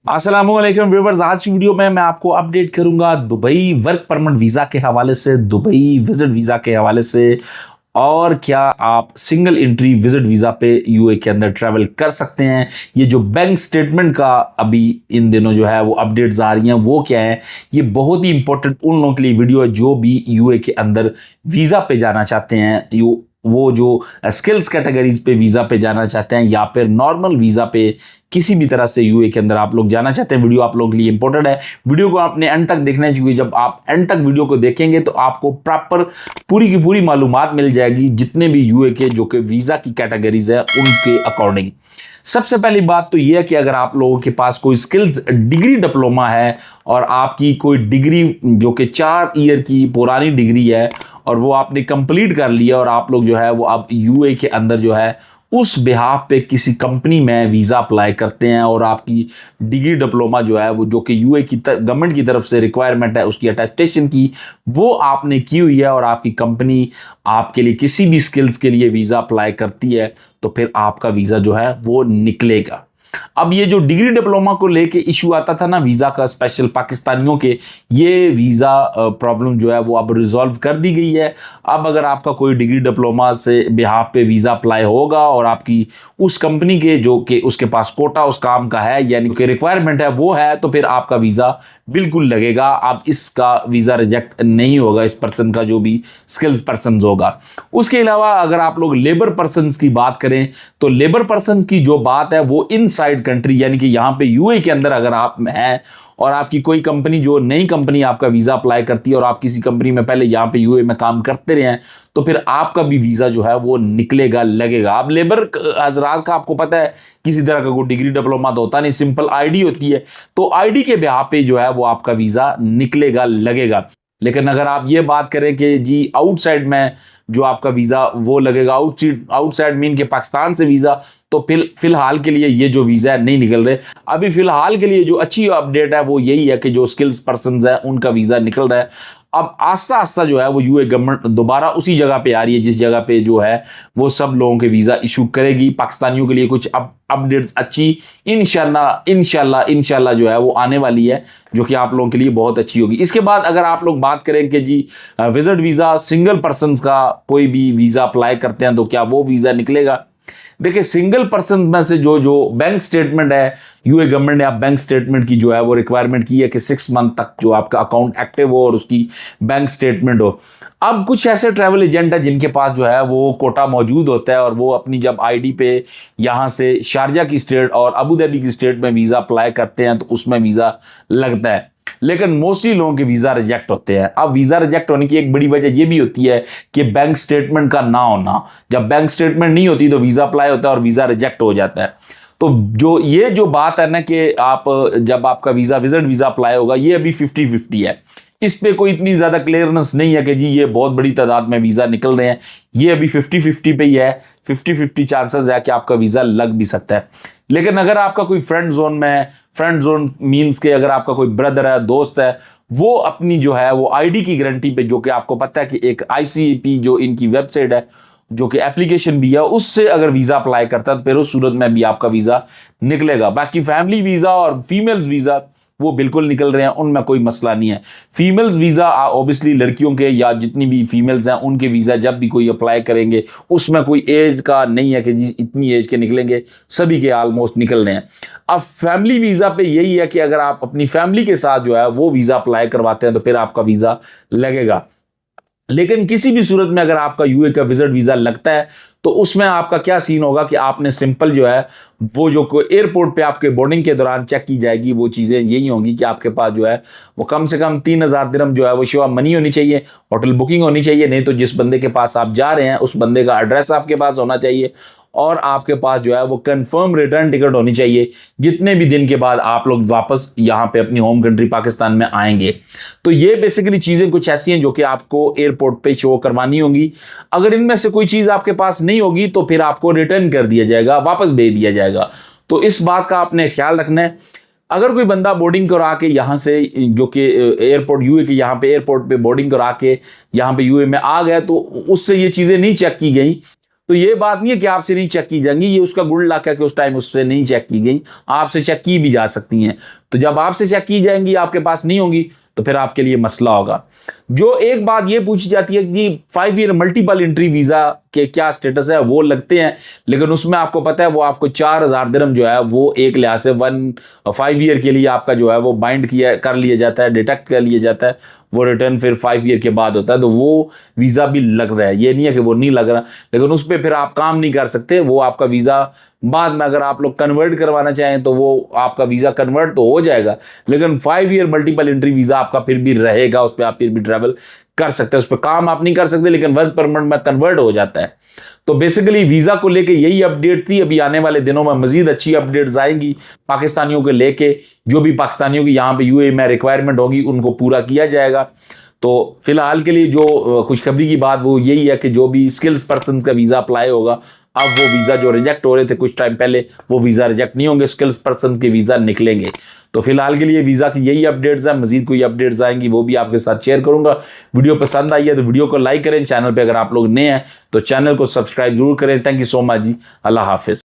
अस्सलामुअलैकुम व्यूअर्स, आज की वीडियो में मैं आपको अपडेट करूंगा दुबई वर्क परमिट वीज़ा के हवाले से, दुबई विजिट वीज़ा के हवाले से, और क्या आप सिंगल एंट्री विजिट वीज़ा पे यूए के अंदर ट्रैवल कर सकते हैं। ये जो बैंक स्टेटमेंट का अभी इन दिनों जो है वो अपडेट्स आ रही हैं, वो क्या है, ये बहुत ही इंपॉर्टेंट उन लोगों के लिए वीडियो है जो भी यूए के अंदर वीज़ा पे जाना चाहते हैं, वो जो स्किल्स कैटेगरीज पे वीज़ा पे जाना चाहते हैं या फिर नॉर्मल वीज़ा पे किसी भी तरह से यूए के अंदर आप लोग जाना चाहते हैं। वीडियो आप लोगों के लिए इंपॉर्टेंट है। वीडियो को आपने एंड तक देखना चाहिए। जब आप एंड तक वीडियो को देखेंगे तो आपको प्रॉपर पूरी की पूरी मालूमात मिल जाएगी जितने भी यूए के जो कि वीज़ा की कैटेगरीज है उनके अकॉर्डिंग। सबसे पहली बात तो यह है कि अगर आप लोगों के पास कोई स्किल्स डिग्री डिप्लोमा है और आपकी कोई डिग्री जो कि 4 ईयर की पुरानी डिग्री है और वो आपने कंप्लीट कर लिया और आप लोग जो है वो अब यूए के अंदर जो है उस बिहाफ पे किसी कंपनी में वीज़ा अप्लाई करते हैं और आपकी डिग्री डिप्लोमा जो है वो जो कि यूए की गवर्नमेंट की तरफ से रिक्वायरमेंट है उसकी अटेस्टेशन की, वो आपने की हुई है और आपकी कंपनी आपके लिए किसी भी स्किल्स के लिए वीज़ा अप्लाई करती है तो फिर आपका वीज़ा जो है वो निकलेगा। अब ये जो डिग्री डिप्लोमा को लेके इशू आता था ना वीज़ा का, स्पेशल पाकिस्तानियों के, ये वीज़ा प्रॉब्लम जो है वो अब रिजॉल्व कर दी गई है। अब अगर आपका कोई डिग्री डिप्लोमा से बिहाफ पे वीज़ा अप्लाई होगा और आपकी उस कंपनी के जो कि उसके पास कोटा उस काम का है यानी कि रिक्वायरमेंट है वो है तो फिर आपका वीज़ा बिल्कुल लगेगा। अब इसका वीज़ा रिजेक्ट नहीं होगा इस पर्सन का जो भी स्किल्स पर्सन होगा। उसके अलावा अगर आप लोग लेबर पर्सन की बात करें तो लेबर पर्सन की जो बात है वो इनसाइड कंट्री यानी कि यहाँ पे यूए के अंदर अगर आप हैं और आपकी कोई कंपनी जो नई कंपनी आपका वीज़ा अप्लाई करती है और आप किसी कंपनी में पहले यहाँ पे यूए में काम करते रहे हैं तो फिर आपका भी वीज़ा जो है वो निकलेगा लगेगा। अब लेबर हजरात का आपको पता है किसी तरह का कोई डिग्री डिप्लोमा तो होता नहीं, सिंपल आईडी होती है, तो आईडी के बिहाफ पे जो है वो आपका वीज़ा निकलेगा लगेगा। लेकिन अगर आप ये बात करें कि जी आउटसाइड में जो आपका वीज़ा वो लगेगा, आउटसाइड मीन के पाकिस्तान से वीज़ा, तो फिलहाल के लिए ये जो वीज़ा है नहीं निकल रहे। अभी फिलहाल के लिए जो अच्छी अपडेट है वो यही है कि जो स्किल्स पर्सनस है उनका वीज़ा निकल रहा है। अब आस्ता आस्ता जो है वो यूए गवर्नमेंट दोबारा उसी जगह पे आ रही है जिस जगह पे जो है वो सब लोगों के वीज़ा इशू करेगी। पाकिस्तानियों के लिए कुछ अपडेट्स अच्छी इंशाल्लाह जो है वो आने वाली है जो कि आप लोगों के लिए बहुत अच्छी होगी। इसके बाद अगर आप लोग बात करें कि जी विजिट वीज़ा सिंगल पर्सन का कोई भी वीज़ा अप्लाई करते हैं तो क्या वो वीज़ा निकलेगा। देखिए सिंगल पर्सन में से जो बैंक स्टेटमेंट है, यूए गवर्नमेंट ने आप बैंक स्टेटमेंट की जो है वो रिक्वायरमेंट की है कि 6 मंथ तक जो आपका अकाउंट एक्टिव हो और उसकी बैंक स्टेटमेंट हो। अब कुछ ऐसे ट्रैवल एजेंट है जिनके पास जो है वो कोटा मौजूद होता है और वो अपनी जब आईडी पे यहाँ से शारजा की स्टेट और अबू धाबी की स्टेट में वीज़ा अप्लाई करते हैं तो उसमें वीज़ा लगता है, लेकिन मोस्टली लोगों के वीज़ा रिजेक्ट होते हैं। अब वीज़ा रिजेक्ट होने की एक बड़ी वजह यह भी होती है कि बैंक स्टेटमेंट का ना होना। जब बैंक स्टेटमेंट नहीं होती तो वीज़ा अप्लाई होता है और वीज़ा रिजेक्ट हो जाता है। तो जो बात है ना कि आप जब आपका वीज़ा विजिट वीज़ा अप्लाई होगा ये अभी 50-50 है। इस पे कोई इतनी ज़्यादा क्लियरनेस नहीं है कि जी ये बहुत बड़ी तादाद में वीज़ा निकल रहे हैं। ये अभी 50-50 पे ही है, 50-50 चांसेस है कि आपका वीज़ा लग भी सकता है। लेकिन अगर आपका कोई फ्रेंड जोन में, फ्रेंड जोन मीन्स के अगर आपका कोई ब्रदर है, दोस्त है, वो अपनी जो है वो आईडी की गारंटी पे, जो कि आपको पता है कि एक आईसीपी जो इनकी वेबसाइट है जो कि एप्लीकेशन भी है, उससे अगर वीज़ा अप्लाई करता है तो फिर उस सूरत में भी आपका वीज़ा निकलेगा। बाकी फैमिली वीज़ा और फीमेल्स वीज़ा वो बिल्कुल निकल रहे हैं, उनमें कोई मसला नहीं है। फीमेल्स वीज़ा ऑब्वियसली लड़कियों के या जितनी भी फीमेल्स हैं उनके वीज़ा जब भी कोई अप्लाई करेंगे उसमें कोई एज का नहीं है कि इतनी एज के निकलेंगे, सभी के ऑलमोस्ट निकल रहे हैं। अब फैमिली वीज़ा पे यही है कि अगर आप अपनी फैमिली के साथ जो है वो वीज़ा अप्लाई करवाते हैं तो फिर आपका वीज़ा लगेगा। लेकिन किसी भी सूरत में अगर आपका यूए का विजिट वीज़ा लगता है तो उसमें आपका क्या सीन होगा कि आपने सिंपल जो है वो जो एयरपोर्ट पे आपके बोर्डिंग के दौरान चेक की जाएगी वो चीज़ें यही होंगी कि आपके पास जो है वो कम से कम 3000 दिरहम जो है वो शो मनी होनी चाहिए, होटल बुकिंग होनी चाहिए, नहीं तो जिस बंदे के पास आप जा रहे हैं उस बंदे का एड्रेस आपके पास होना चाहिए और आपके पास जो है वो कंफर्म रिटर्न टिकट होनी चाहिए जितने भी दिन के बाद आप लोग वापस यहाँ पे अपनी होम कंट्री पाकिस्तान में आएंगे। तो ये बेसिकली चीज़ें कुछ ऐसी हैं जो कि आपको एयरपोर्ट पे शो करवानी होंगी। अगर इनमें से कोई चीज़ आपके पास नहीं होगी तो फिर आपको रिटर्न कर दिया जाएगा, वापस भेज दिया जाएगा। तो इस बात का आपने ख्याल रखना है। अगर कोई बंदा बोर्डिंग करा के यहाँ से जो कि एयरपोर्ट यूए के यहाँ पे एयरपोर्ट पे बोर्डिंग करा के यहाँ पे यूए में आ गया तो उससे ये चीज़ें नहीं चेक की गई तो ये बात नहीं है कि आपसे नहीं चेक की जाएंगी, ये उसका गुड़ ला के उस टाइम उससे नहीं चेक की गई, आपसे चेक की भी जा सकती हैं। तो जब आपसे चेक की जाएंगी आपके पास नहीं होंगी तो फिर आपके लिए मसला होगा। जो एक बात ये पूछी जाती है कि 5 ईयर मल्टीपल एंट्री वीजा के क्या स्टेटस है, वो लगते हैं, लेकिन उसमें आपको पता है वो आपको 4000 दिरहम जो है वो एक लिहाज से 5 ईयर के लिए आपका जो है वो बाइंड कर लिया जाता है, डिटेक्ट कर लिया जाता है। वो रिटर्न फिर 5 ईयर के बाद होता है, तो वो वीज़ा भी लग रहा है, ये नहीं है कि वो नहीं लग रहा, लेकिन उस पर फिर आप काम नहीं कर सकते। वो आपका वीज़ा बाद में अगर आप लोग कन्वर्ट करवाना चाहें तो वो आपका वीज़ा कन्वर्ट तो हो जाएगा, लेकिन 5 ईयर मल्टीपल एंट्री वीज़ा आपका फिर भी रहेगा, उस पर आप फिर भी ट्रैवल कर सकते हैं, उस पर काम आप नहीं कर सकते, लेकिन वर्क परमिट में कन्वर्ट हो जाता है। तो बेसिकली वीज़ा को लेके यही अपडेट थी। अभी आने वाले दिनों में मजीद अच्छी अपडेट्स आएंगी पाकिस्तानियों को लेके, जो भी पाकिस्तानियों की यहाँ पे यूएई में रिक्वायरमेंट होगी उनको पूरा किया जाएगा। तो फिलहाल के लिए जो खुशखबरी की बात वो यही है कि जो भी स्किल्स पर्सन का वीज़ा अप्लाई होगा, अब वो वीज़ा जो रिजेक्ट हो रहे थे कुछ टाइम पहले, वो वीज़ा रिजेक्ट नहीं होंगे, स्किल्स पर्सन के वीज़ा निकलेंगे। तो फिलहाल के लिए वीज़ा की यही अपडेट्स हैं, मजीद कोई अपडेट्स आएंगी वो भी आपके साथ शेयर करूंगा। वीडियो पसंद आई है तो वीडियो को लाइक करें, चैनल पे अगर आप लोग नए हैं तो चैनल को सब्सक्राइब जरूर करें। थैंक यू सो मच जी, अल्लाह हाफिज़।